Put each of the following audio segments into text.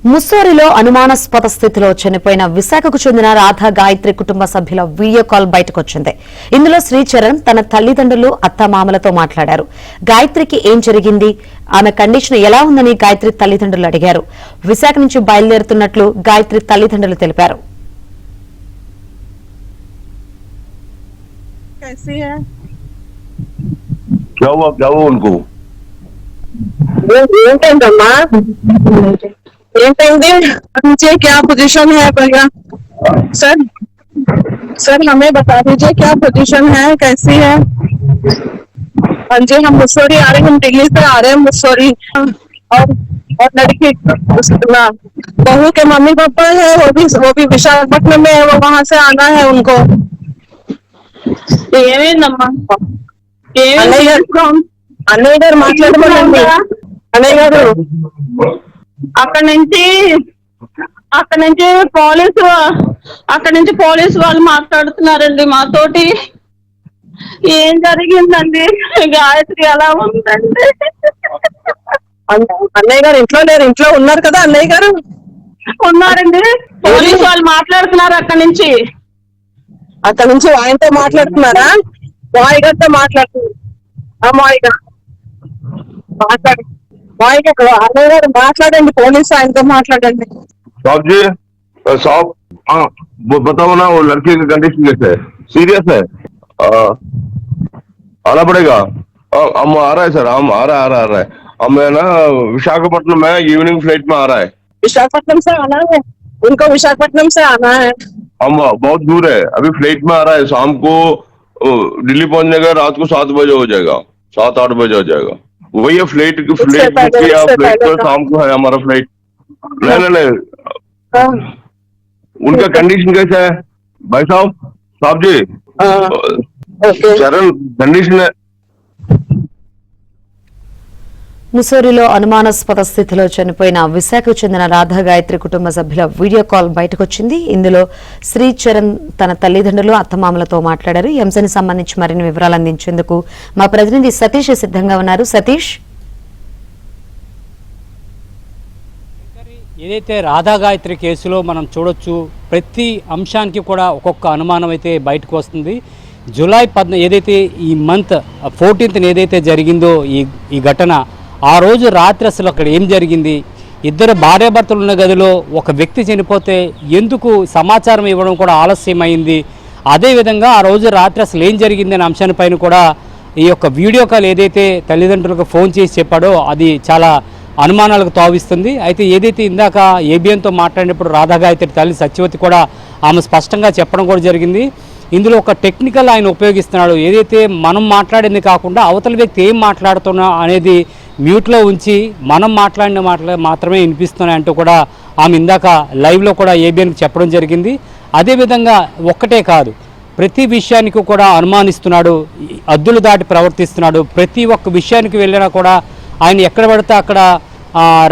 ముస్సోరిలో అనుమానాస్పద స్థితిలో చనిపోయిన విశాఖకు చెందిన రాధా గాయత్రి కుటుంబ సభ్యుల వీడియో కాల్ బయటకొచ్చింది. ఇందులో శ్రీచరణ్ తన తల్లిదండ్రులు అత్తమామలతో మాట్లాడారు. గాయత్రికి ఏం జరిగింది, ఆమె కండిషన్ ఎలా ఉందని గాయత్రి తల్లిదండ్రులు అడిగారు. విశాఖ నుంచి బయలుదేరుతున్నట్లు గాయత్రి తల్లిదండ్రులు తెలిపారు. क्या पोजीशन है भैया? सर हमें बता दीजिए क्या पोजीशन है, कैसी है? हाँ जी, हम मुस्सोरी आ रहे हैं, हम दिल्ली से आ रहे हैं मुस्सोरी। और लड़की बहू के मम्मी पापा है, वो भी विशाखापट्टनम में है, वो वहाँ से आना है उनको। అన్నయ్య గారు మాట్లాడమనండి. అన్నయ్య గారు అక్కడ నుంచి పోలీసు వాళ్ళు మాట్లాడుతున్నారండి మాతోటి. ఏం జరిగిందండి, గాయత్రి ఎలా ఉందండి? అన్నయ్య గారు ఇంట్లో లేరు, ఇంట్లో ఉన్నారు కదా? అన్నయ్య గారు ఉన్నారండి. పోలీసు వాళ్ళు మాట్లాడుతున్నారు అక్కడ నుంచి ఆయనతో మాట్లాడుతున్నారా? మాయ గారితో మాట్లాడుతున్నారు. అన్నయ్య గారు మాట్లాడండి, పోలీసు ఆయనతో మాట్లాడండి. साहब जी, साहब हाँ बताओ ना, वो लड़की की कंडीशन कैसे है? सीरियस है? आना पड़ेगा। हम आ रहा है सर, हम आ रहा है। हम है ना विशाखापट्टनम में इवनिंग फ्लाइट में आ रहा है। विशाखापट्टनम से आना है उनको? विशाखापट्टनम से आना है। हम बहुत दूर है, अभी फ्लाइट में आ रहा है। शाम को दिल्ली पहुंचने का रात को 7 बजे हो जाएगा, 7-8 बजे हो जाएगा। वही है फ्लाइट तो शाम को है हमारा फ्लाइट। नहीं उनका कंडीशन कैसा है भाई साहब जी? चरण कंडीशन है। ముస్సోరిలో అనుమానాస్పద స్థితిలో చనిపోయిన విశాఖకు చెందిన రాధా గాయత్రి కుటుంబ సభ్యుల వీడియో కాల్ బయటకొచ్చింది. ఇందులో శ్రీచరణ్ తన తల్లిదండ్రులు అత్తమామలతో మాట్లాడారు. ఈ అంశానికి సంబంధించి మరిన్ని వివరాలు అందించేందుకు మా ప్రతినిధి సతీష్ సిద్ధంగా ఉన్నారు. సతీష్, ఏదైతే రాధా గాయత్రి కేసులో మనం చూడొచ్చు, ప్రతి అంశానికి కూడా ఒక్కొక్క అనుమానం అయితే బయటకు వస్తుంది. జూలై 14 ఏదైతే ఈ మంత్ 14th ఏదైతే జరిగిందో ఈ ఘటన, ఆ రోజు రాత్రి అసలు అక్కడ ఏం జరిగింది, ఇద్దరు భార్యాభర్తలు ఉన్న గదిలో ఒక వ్యక్తి చనిపోతే ఎందుకు సమాచారం ఇవ్వడం కూడా ఆలస్యమైంది, అదేవిధంగా ఆ రోజు రాత్రి అసలు ఏం జరిగింది అనే అంశానిపైన కూడా ఈ యొక్క వీడియో కాల్ ఏదైతే తల్లిదండ్రులకు ఫోన్ చేసి చెప్పాడో అది చాలా అనుమానాలకు తావిస్తుంది. అయితే ఏదైతే ఇందాక ఏబిఎన్తో మాట్లాడినప్పుడు రాధా గాయత్రి తల్లి సత్యవతి కూడా ఆమె స్పష్టంగా చెప్పడం కూడా జరిగింది. ఇందులో ఒక టెక్నికల్ ఆయన ఉపయోగిస్తున్నాడు. ఏదైతే మనం మాట్లాడింది కాకుండా అవతల వ్యక్తి ఏం మాట్లాడుతున్నా అనేది మ్యూట్లో ఉంచి మనం మాట్లాడిన మాటలు మాత్రమే వినిపిస్తున్నాయి అంటూ కూడా ఆమె ఇందాక లైవ్లో కూడా ఏబిఎన్కి చెప్పడం జరిగింది. అదేవిధంగా ఒక్కటే కాదు, ప్రతి విషయానికి కూడా అనుమానిస్తున్నాడు, అద్దులు దాటి ప్రవర్తిస్తున్నాడు. ప్రతి ఒక్క విషయానికి వెళ్ళినా కూడా ఆయన ఎక్కడ పడితే అక్కడ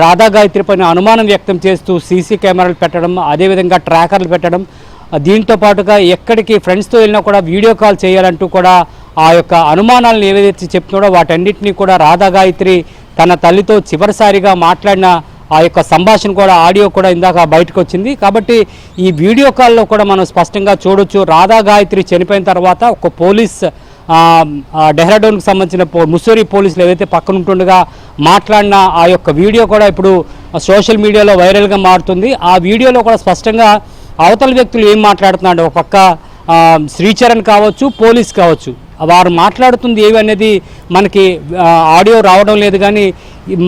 రాధా గాయత్రి పైన అనుమానం వ్యక్తం చేస్తూ సీసీ కెమెరాలు పెట్టడం, అదేవిధంగా ట్రాకర్లు పెట్టడం, దీంతో పాటుగా ఎక్కడికి ఫ్రెండ్స్తో వెళ్ళినా కూడా వీడియో కాల్ చేయాలంటూ కూడా ఆ యొక్క అనుమానాలను ఏవైతే చెప్తున్నాడో వాటన్నిటినీ కూడా రాధా గాయత్రి తన తల్లితో చివరిసారిగా మాట్లాడిన ఆ యొక్క సంభాషణ కూడా ఆడియో కూడా ఇందాక బయటకు వచ్చింది. కాబట్టి ఈ వీడియో కాల్లో కూడా మనం స్పష్టంగా చూడొచ్చు, రాధా గాయత్రి చనిపోయిన తర్వాత ఒక పోలీస్ డెహ్రాడూన్కి సంబంధించిన ముస్సోరి పోలీసులు ఏవైతే పక్కన ఉంటుండగా మాట్లాడిన ఆ యొక్క వీడియో కూడా ఇప్పుడు సోషల్ మీడియాలో వైరల్గా మారుతుంది. ఆ వీడియోలో కూడా స్పష్టంగా అవతల వ్యక్తులు ఏం మాట్లాడుతున్నాడు, ఒక పక్క శ్రీచరణ్ కావచ్చు, పోలీస్ కావచ్చు, వారు మాట్లాడుతుంది ఏవి అనేది మనకి ఆడియో రావడం లేదు. కానీ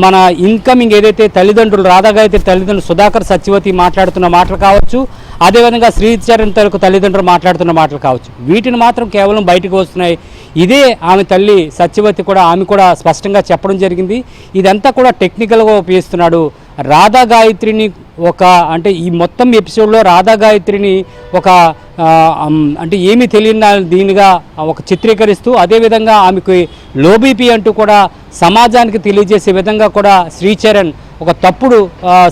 మన ఇన్కమింగ్ ఏదైతే తల్లిదండ్రులు రాధా గాయత్రి తల్లిదండ్రులు సుధాకర్ సత్యవతి మాట్లాడుతున్న మాటలు కావచ్చు, అదేవిధంగా శ్రీచరణ్ తరకు తల్లిదండ్రులు మాట్లాడుతున్న మాటలు కావచ్చు, వీటిని మాత్రం కేవలం బయటకు వస్తున్నాయి. ఇదే ఆమె తల్లి సత్యవతి కూడా ఆమె కూడా స్పష్టంగా చెప్పడం జరిగింది. ఇదంతా కూడా టెక్నికల్గా ఉపయోగిస్తున్నాడు. రాధా గాయత్రిని ఒక అంటే ఈ మొత్తం ఎపిసోడ్లో రాధా గాయత్రిని ఒక అంటే ఏమీ తెలియని దీనిగా ఒక చిత్రీకరిస్తూ, అదేవిధంగా ఆమెకు లో బీపీ అంటూ కూడా సమాజానికి తెలియజేసే విధంగా కూడా శ్రీచరణ్ ఒక తప్పుడు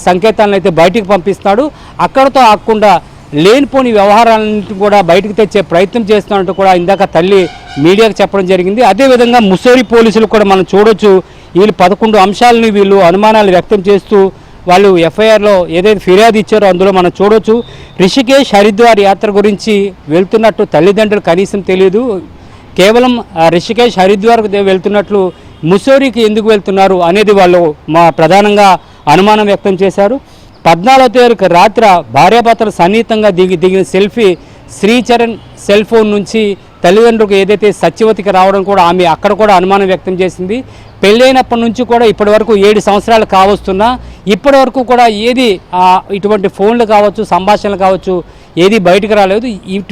సంకేతాలను అయితే బయటికి పంపిస్తాడు. అక్కడతో ఆగకుండా లేనిపోని వ్యవహారాలను కూడా బయటకు తెచ్చే ప్రయత్నం చేస్తున్నట్టు కూడా ఇందాక తల్లి మీడియాకు చెప్పడం జరిగింది. అదేవిధంగా ముస్సోరి పోలీసులు కూడా మనం చూడొచ్చు, వీళ్ళు 11 అంశాలని వీళ్ళు అనుమానాలు వ్యక్తం చేస్తూ వాళ్ళు ఎఫ్ఐఆర్లో ఏదైతే ఫిర్యాదు ఇచ్చారో అందులో మనం చూడొచ్చు. రిషికేశ్ హరిద్వార్ యాత్ర గురించి వెళ్తున్నట్టు తల్లిదండ్రులు కనీసం తెలియదు. కేవలం రిషికేశ్ హరిద్వార్ వెళ్తున్నట్లు ముస్సోరికి ఎందుకు వెళ్తున్నారు అనేది వాళ్ళు ప్రధానంగా అనుమానం వ్యక్తం చేశారు. 14వ తారీఖు రాత్రి భార్యాభర్తలు సన్నిహితంగా దిగిన సెల్ఫీ శ్రీచరణ్ సెల్ ఫోన్ నుంచి తల్లిదండ్రులకు ఏదైతే సత్యవతికి రావడం కూడా ఆమె అక్కడ కూడా అనుమానం వ్యక్తం చేసింది. పెళ్ళైనప్పటి నుంచి కూడా ఇప్పటి వరకు 7 సంవత్సరాలు కావస్తున్నా ఇప్పటి వరకు కూడా ఏది ఇటువంటి ఫోన్లు కావచ్చు, సంభాషణలు కావచ్చు, ఏది బయటకు రాలేదు.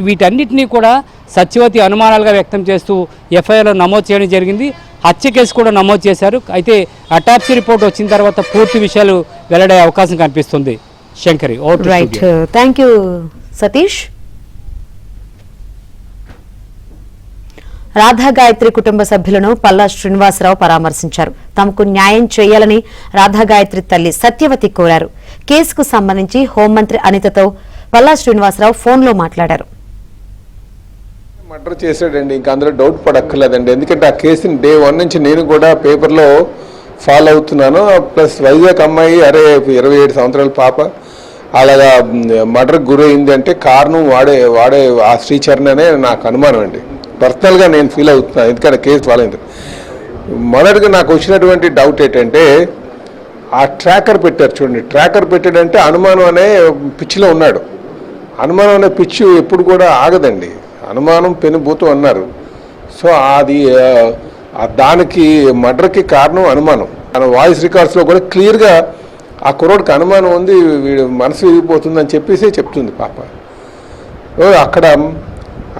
వీటన్నిటినీ కూడా సత్యవతి అనుమానాలుగా వ్యక్తం చేస్తూ ఎఫ్ఐఆర్లో నమోదు చేయడం జరిగింది. హత్య కేసు కూడా నమోదు చేశారు. అయితే అటాప్సీ రిపోర్ట్ వచ్చిన తర్వాత పూర్తి విషయాలు వెల్లడే అవకాశం కనిపిస్తుంది. Shankari, right, thank you Satish. Radha Gayatri కుటుంబ సభ్యులను పల్లా శ్రీనివాసరావు పరామర్శించారు. తమకు న్యాయం చేయాలని రాధా గాయత్రి తల్లి సత్యవతి కోరారు. కేసుకు సంబంధించి హోంమంత్రి అనితతో పల్లా శ్రీనివాసరావు ఫోన్లో మాట్లాడారు. మర్డర్ చేశాడండి, ఇంకా అందులో డౌట్ పడక్కర్లేదండి. ఎందుకంటే ఆ కేసుని డే 1 నుంచి నేను కూడా పేపర్లో ఫాలో అవుతున్నాను. ప్లస్ వైజాగ్ అమ్మాయి 27 సంవత్సరాల పాప అలాగా మర్డర్కి గురైంది అంటే కారణం వాడే ఆ శ్రీచరణ్ అనే నాకు అనుమానం అండి. పర్సనల్గా నేను ఫీల్ అవుతున్నాను, ఎందుకంటే కేసు ఫాలో అయింది. మొదటిగా నాకు వచ్చినటువంటి డౌట్ ఏంటంటే ఆ ట్రాకర్ పెట్టారు చూడండి. ట్రాకర్ పెట్టాడంటే అనుమానం అనే పిచ్చిలో ఉన్నాడు. అనుమానం అనే పిచ్చి ఎప్పుడు కూడా ఆగదండి. అనుమానం పెనుభూతం అన్నారు. సో అది దానికి మర్డర్కి కారణం అనుమానం. మన వాయిస్ రికార్డ్స్లో కూడా క్లియర్గా ఆ కుర్రోడికి అనుమానం ఉంది, వీడు మనసు విరిగిపోతుందని చెప్పేసి చెప్తుంది పాప. అక్కడ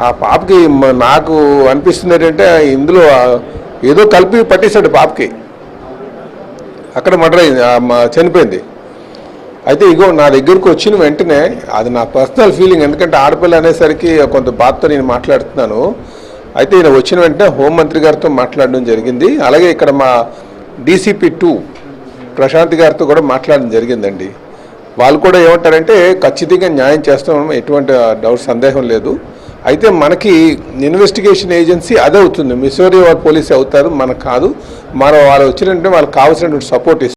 ఆ పాపకి నాకు అనిపిస్తుంది ఏంటంటే ఇందులో ఏదో కలిపి పట్టేశాడు పాపకి. అక్కడ మర్డర్ అయింది, చనిపోయింది. అయితే ఇగో నా దగ్గరకు వచ్చిన వెంటనే అది నా పర్సనల్ ఫీలింగ్, ఎందుకంటే ఆడపిల్ల అనేసరికి కొంత బాధతో నేను మాట్లాడుతున్నాను. అయితే ఈయన వచ్చిన వెంటనే హోంమంత్రి గారితో మాట్లాడడం జరిగింది. అలాగే ఇక్కడ మా DCP 2 ప్రశాంత్ గారితో కూడా మాట్లాడడం జరిగిందండి. వాళ్ళు కూడా ఏమంటారంటే ఖచ్చితంగా న్యాయం చేస్తాం, ఎటువంటి డౌట్ సందేహం లేదు. అయితే మనకి ఇన్వెస్టిగేషన్ ఏజెన్సీ అదే అవుతుంది, మిసోరీ పోలీసు అవుతారు, మనకు కాదు. మనం వాళ్ళు వచ్చినట్టే వాళ్ళకి కావాల్సినటువంటి సపోర్ట్ ఇస్తారు.